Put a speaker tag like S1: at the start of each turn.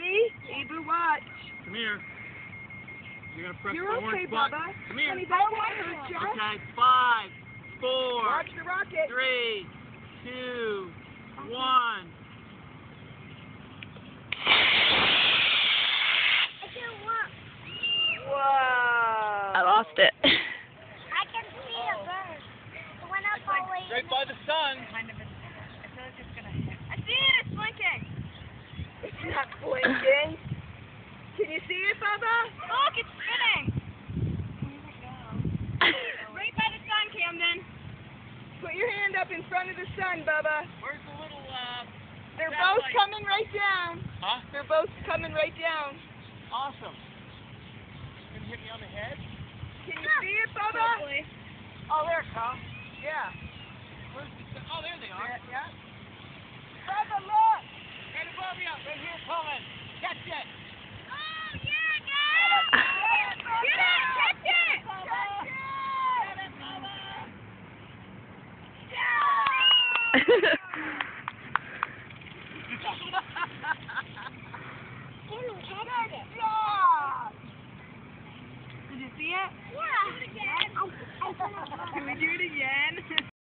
S1: Ready? Ava, watch.
S2: Come here. You're gonna press
S1: You're
S2: the
S1: okay,
S2: orange button.
S1: Bubba.
S2: Come here.
S1: Honey, don't want to hurt ya.
S2: Okay, 5, 4,
S1: Watch the rocket.
S2: 3, 2, 1.
S1: Whoa.
S3: I lost it.
S4: I can see a bird. It went up all the way.
S2: Right by the sun.
S4: I feel like it's gonna hit. I see it. It's blinking.
S1: It's not blinking. Can you see it, Bubba?
S4: Look, it's spinning. Right by the sun, Camden.
S1: Put your hand up in front of the sun, Bubba.
S2: Where's the little,
S1: They're
S2: satellite?
S1: both coming right down.
S2: Huh?
S1: They're both coming right down.
S2: Awesome. Gonna hit me on the head?
S1: Can you see it, Bubba?
S2: Oh, there it comes. Yeah. Where's the sun? Oh, there they are.
S1: Yeah. Bubba, look.
S2: Right above you. Right here, coming. Catch it.
S4: Oh, yeah, guys. Get it. Catch it.
S1: Yeah.